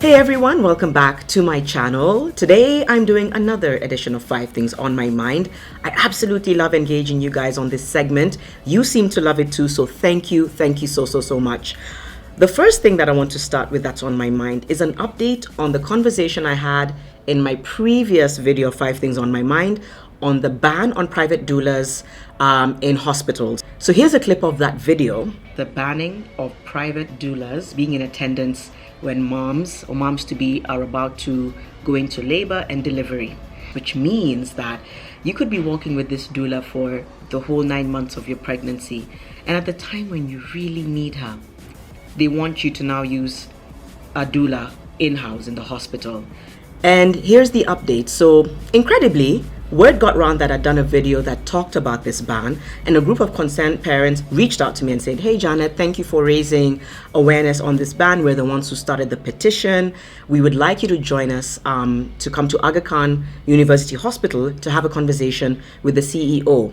Hey everyone, welcome back to my channel. Today I'm doing another edition of 5 Things on My Mind. I absolutely love engaging you guys on this segment. You seem to love it too, so thank you so much. The first thing that I want to start with that's on my mind is an update on the conversation I had in my previous video of 5 Things on My Mind on the ban on private doulas in hospitals. So here's a clip of that video. The banning of private doulas being in attendance when moms or moms-to-be are about to go into labor and delivery, which means that you could be working with this doula for the whole 9 months of your pregnancy, and at the time when you really need her, they want you to now use a doula in-house in the hospital. And here's the update. So incredibly, word got around that I'd done a video that talked about this ban, and a group of concerned parents reached out to me and said, hey Janet, thank you for raising awareness on this ban. We're the ones who started the petition. We would like you to join us to come to Aga Khan University Hospital to have a conversation with the CEO.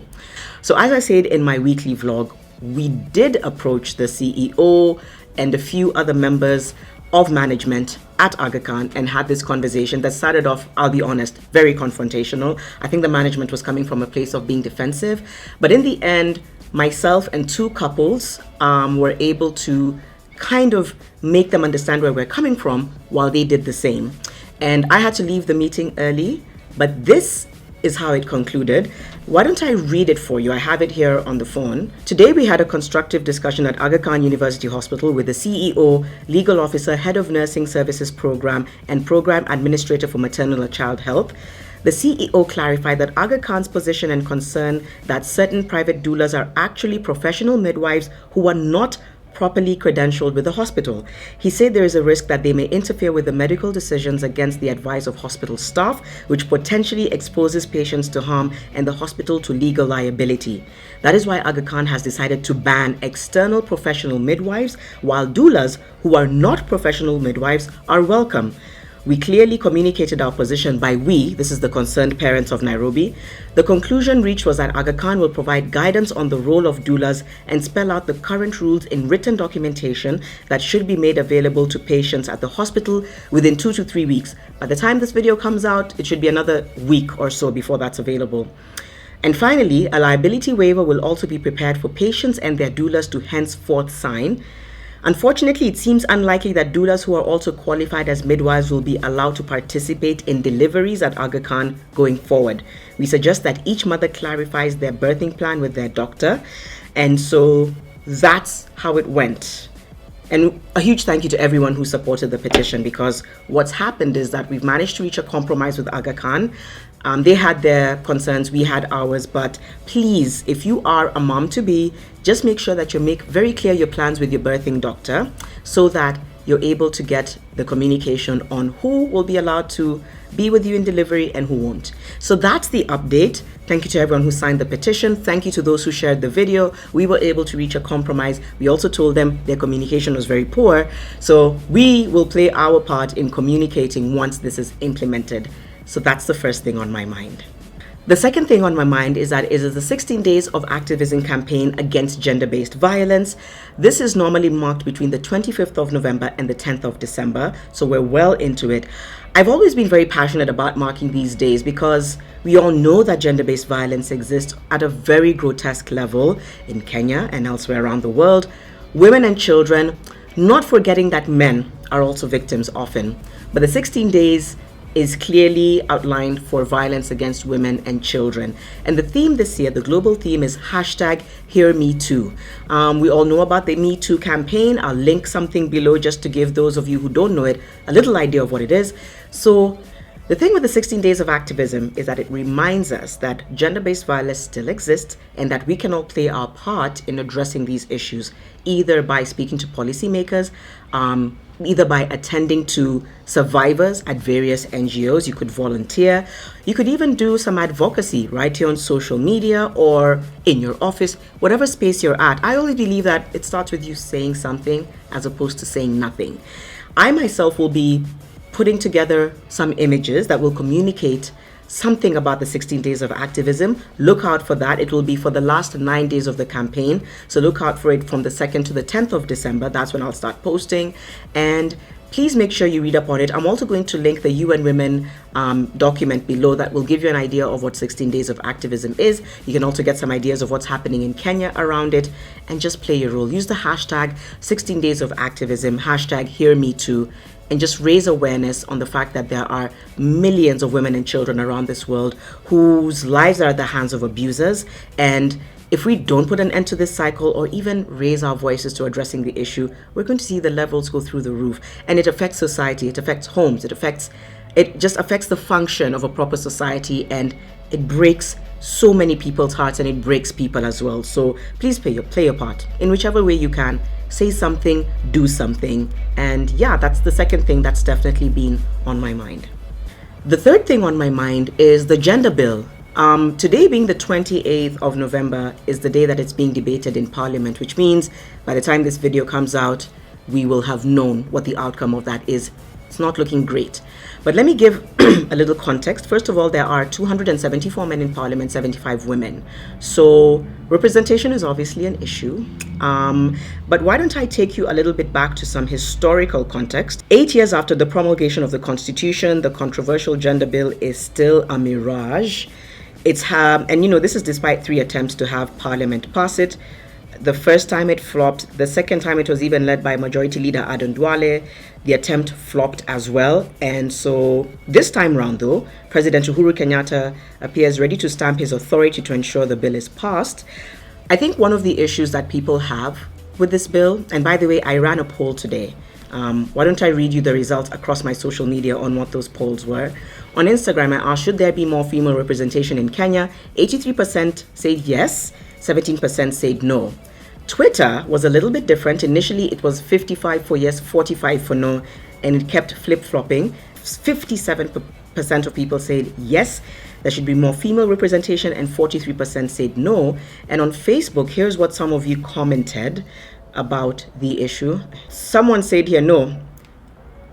So as I said in my weekly vlog, we did approach the CEO and a few other members of management at Aga Khan and had this conversation that started off, I'll be honest, very confrontational. I think the management was coming from a place of being defensive, but in the end, myself and 2 couples were able to kind of make them understand where we're coming from while they did the same. And I had to leave the meeting early, but this is how it concluded. Why don't I read it for you? I have it here on the phone. Today we had a constructive discussion at Aga Khan University Hospital with the CEO, legal officer, head of nursing services program, and program administrator for maternal and child health. The CEO clarified that Aga Khan's position and concern that certain private doulas are actually professional midwives who are not properly credentialed with the hospital. He said there is a risk that they may interfere with the medical decisions against the advice of hospital staff, which potentially exposes patients to harm and the hospital to legal liability. That is why Aga Khan has decided to ban external professional midwives, while doulas who are not professional midwives are welcome. We clearly communicated our position by we, this is the concerned parents of Nairobi. The conclusion reached was that Aga Khan will provide guidance on the role of doulas and spell out the current rules in written documentation that should be made available to patients at the hospital within 2 to 3 weeks. By the time this video comes out, it should be another week or so before that's available. And finally, a liability waiver will also be prepared for patients and their doulas to henceforth sign. Unfortunately, it seems unlikely that doulas who are also qualified as midwives will be allowed to participate in deliveries at Aga Khan going forward. We suggest that each mother clarifies their birthing plan with their doctor. And so that's how it went. And a huge thank you to everyone who supported the petition, because what's happened is that we've managed to reach a compromise with Aga Khan. They had their concerns, we had ours, but please, if you are a mom-to-be, just make sure that you make very clear your plans with your birthing doctor so that you're able to get the communication on who will be allowed to be with you in delivery and who won't. So that's the update. Thank you to everyone who signed the petition. Thank you to those who shared the video. We were able to reach a compromise. We also told them their communication was very poor. So we will play our part in communicating once this is implemented. So that's the first thing on my mind. The second thing on my mind is that it is the 16 Days of Activism campaign against gender-based violence. This is normally marked between the 25th of November and the 10th of December, so we're well into it. I've always been very passionate about marking these days because we all know that gender-based violence exists at a very grotesque level in Kenya and elsewhere around the world. Women and children, not forgetting that men are also victims often, but the 16 days is clearly outlined for violence against women and children. And the theme this year, the global theme, is #HearMeToo. We all know about the Me Too campaign. I'll link something below just to give those of you who don't know it a little idea of what it is. So the thing with the 16 Days of Activism is that it reminds us that gender-based violence still exists and that we can all play our part in addressing these issues, either by speaking to policymakers, either by attending to survivors at various NGOs. You could volunteer. You could even do some advocacy right here on social media or in your office, whatever space you're at. I always believe that it starts with you saying something as opposed to saying nothing. I myself will be putting together some images that will communicate something about the 16 Days of Activism. Look out for that. It will be for the last 9 days of the campaign. So look out for it from the 2nd to the 10th of December. That's when I'll start posting. And Please make sure you read up on it. I'm also going to link the UN Women document below that will give you an idea of what 16 Days of Activism is. You can also get some ideas of what's happening in Kenya around it, and just play your role. Use the hashtag 16 Days of Activism, hashtag Hear Me Too, and just raise awareness on the fact that there are millions of women and children around this world whose lives are at the hands of abusers. And if we don't put an end to this cycle, or even raise our voices to addressing the issue, we're going to see the levels go through the roof. And it affects society, it affects homes, it just affects the function of a proper society, and it breaks so many people's hearts, and it breaks people as well. So please play your part in whichever way you can. Say something, do something. And yeah, that's the second thing that's definitely been on my mind. The third thing on my mind is the gender bill. Today being the 28th of November is the day that it's being debated in Parliament, which means by the time this video comes out, we will have known what the outcome of that is. It's not looking great. But let me give a little context. First of all, there are 274 men in Parliament, 75 women. So representation is obviously an issue. But why don't I take you a little bit back to some historical context. 8 years after the promulgation of the Constitution, the controversial gender bill is still a mirage. And this is despite 3 attempts to have Parliament pass it. The first time it flopped. The second time it was even led by Majority Leader Adan Duale. The attempt flopped as well. And so this time round, though, President Uhuru Kenyatta appears ready to stamp his authority to ensure the bill is passed. I think one of the issues that people have with this bill, and by the way, I ran a poll today. Why don't I read you the results across my social media on what those polls were. On Instagram, I asked, should there be more female representation in Kenya? 83% said yes, 17% said no. Twitter was a little bit different. Initially, it was 55 for yes, 45 for no, and it kept flip-flopping. 57% of people said yes, there should be more female representation, and 43% said no. And on Facebook, here's what some of you commented about the issue. Someone said here, no,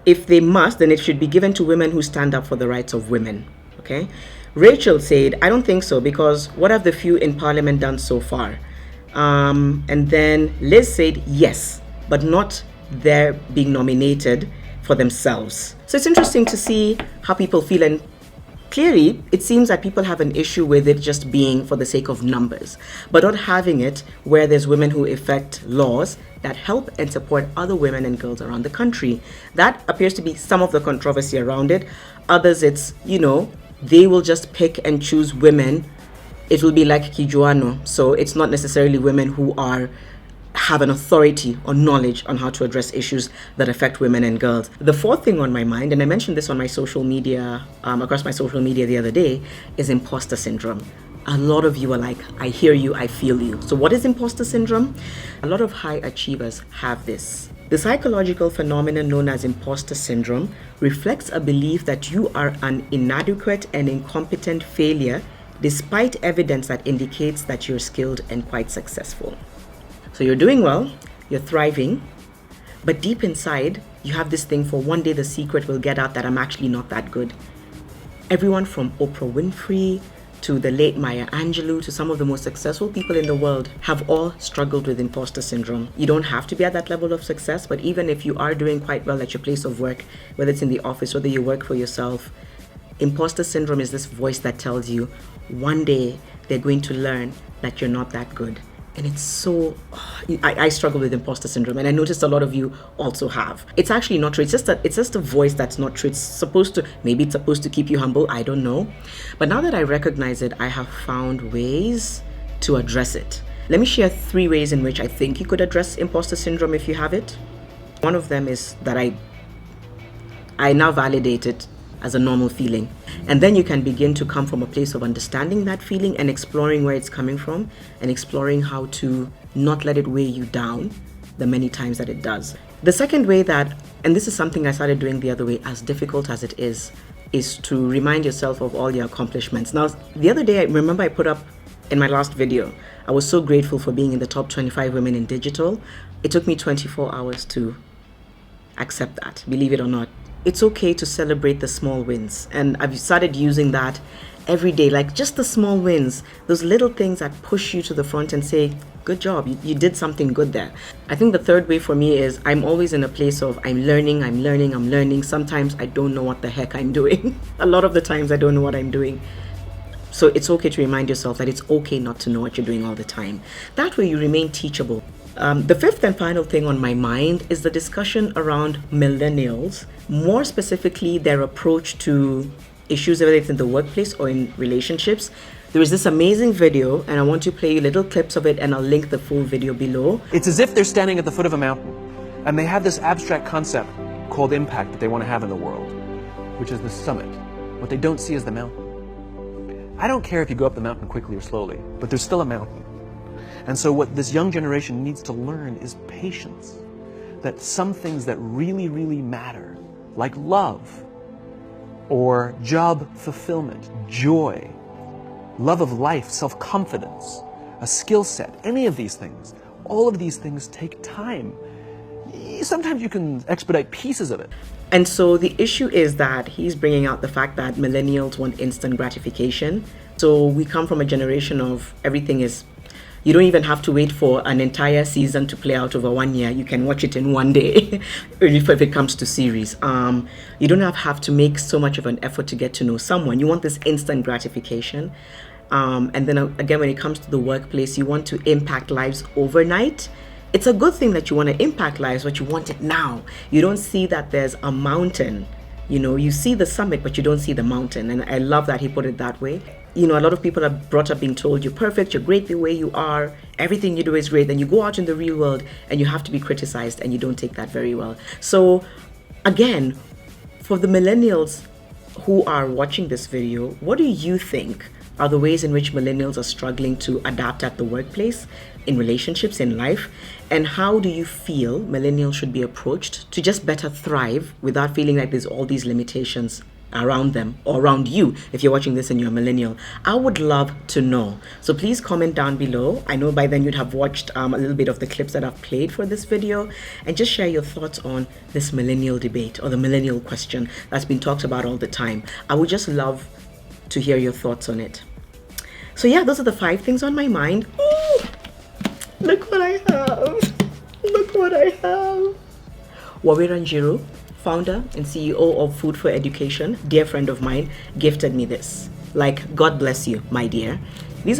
if they must, then it should be given to women who stand up for the rights of women. Okay. Rachel said, I don't think so, because what have the few in Parliament done so far? And then Liz said yes, but not their being nominated for themselves. So it's interesting to see how people feel, and clearly it seems that people have an issue with it just being for the sake of numbers, but not having it where there's women who effect laws that help and support other women and girls around the country. That appears to be some of the controversy around it. Others, it's, they will just pick and choose women. It will be like Kijuano. So it's not necessarily women who have an authority or knowledge on how to address issues that affect women and girls. The fourth thing on my mind, and I mentioned this on my social media, across my social media the other day, is imposter syndrome. A lot of you are like, I hear you, I feel you. So what is imposter syndrome? A lot of high achievers have this. The psychological phenomenon known as imposter syndrome reflects a belief that you are an inadequate and incompetent failure despite evidence that indicates that you're skilled and quite successful. So you're doing well, you're thriving, but deep inside, you have this thing for one day the secret will get out that I'm actually not that good. Everyone from Oprah Winfrey to the late Maya Angelou to some of the most successful people in the world have all struggled with imposter syndrome. You don't have to be at that level of success, but even if you are doing quite well at your place of work, whether it's in the office, whether you work for yourself, imposter syndrome is this voice that tells you one day they're going to learn that you're not that good. And it's so, I struggle with imposter syndrome, and I noticed a lot of you also have. It's actually not true. It's just a voice that's not true. Maybe it's supposed to keep you humble. I don't know. But now that I recognize it, I have found ways to address it. Let me share 3 ways in which I think you could address imposter syndrome if you have it. One of them is that I now validate it as a normal feeling. And then you can begin to come from a place of understanding that feeling and exploring where it's coming from and exploring how to not let it weigh you down the many times that it does. The second way and this is something I started doing the other way, as difficult as it is to remind yourself of all your accomplishments. Now, the other day, I remember I put up in my last video, I was so grateful for being in the top 25 women in digital. It took me 24 hours to accept that, believe it or not. It's okay to celebrate the small wins. And I've started using that every day, like just the small wins, those little things that push you to the front and say, good job. You did something good there. I think the third way for me is I'm always in a place of I'm learning. Sometimes I don't know what the heck I'm doing. A lot of the times I don't know what I'm doing. So it's okay to remind yourself that it's okay not to know what you're doing all the time. That way you remain teachable. The fifth and final thing on my mind is the discussion around millennials, more specifically their approach to issues, whether it's in the workplace or in relationships. There is this amazing video, and I want to play you little clips of it, and I'll link the full video below. It's as if they're standing at the foot of a mountain, and they have this abstract concept called impact that they want to have in the world, which is the summit. What they don't see is the mountain. I don't care if you go up the mountain quickly or slowly, but there's still a mountain. And so what this young generation needs to learn is patience. That some things that really, really matter, like love, or job fulfillment, joy, love of life, self-confidence, a skill set, any of these things, all of these things take time. Sometimes you can expedite pieces of it. And so the issue is that he's bringing out the fact that millennials want instant gratification. So we come from a generation of everything is, you don't even have to wait for an entire season to play out over 1 year. You can watch it in one day if it comes to series. You don't have to make so much of an effort to get to know someone. You want this instant gratification. And then again, when it comes to the workplace, you want to impact lives overnight. It's a good thing that you want to impact lives, but you want it now. You don't see that there's a mountain. You know, you see the summit, but you don't see the mountain. And I love that he put it that way. You know, a lot of people are brought up being told you're perfect, you're great the way you are, everything you do is great. Then you go out in the real world and you have to be criticized, and you don't take that very well. So again, for the millennials who are watching this video, what do you think are the ways in which millennials are struggling to adapt at the workplace, in relationships, in life? And how do you feel millennials should be approached to just better thrive without feeling like there's all these limitations around them or around you if you're watching this and you're a millennial? I would love to know. So please comment down below. I know by then you'd have watched a little bit of the clips that I've played for this video, and just share your thoughts on this millennial debate or the millennial question that's been talked about all the time. I would just love to hear your thoughts on it. So yeah, those are the 5 things on my mind. Ooh, look what I have. Look what I have. Wawiranjiru, founder and CEO of Food for Education, dear friend of mine, gifted me this. Like, God bless you, my dear. These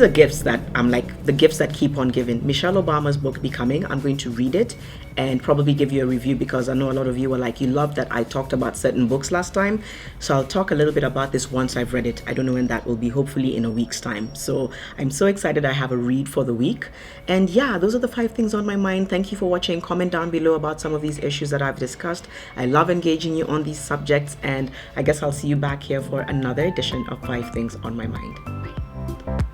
are gifts that I'm like the gifts that keep on giving. Michelle Obama's book, Becoming, I'm going to read it and probably give you a review, because I know a lot of you were like, you love that I talked about certain books last time. So I'll talk a little bit about this once I've read it. I don't know when that will be, hopefully in a week's time. So I'm so excited I have a read for the week. And yeah, those are the 5 things on my mind. Thank you for watching. Comment down below about some of these issues that I've discussed. I love engaging you on these subjects, and I guess I'll see you back here for another edition of 5 things on my mind. Bye.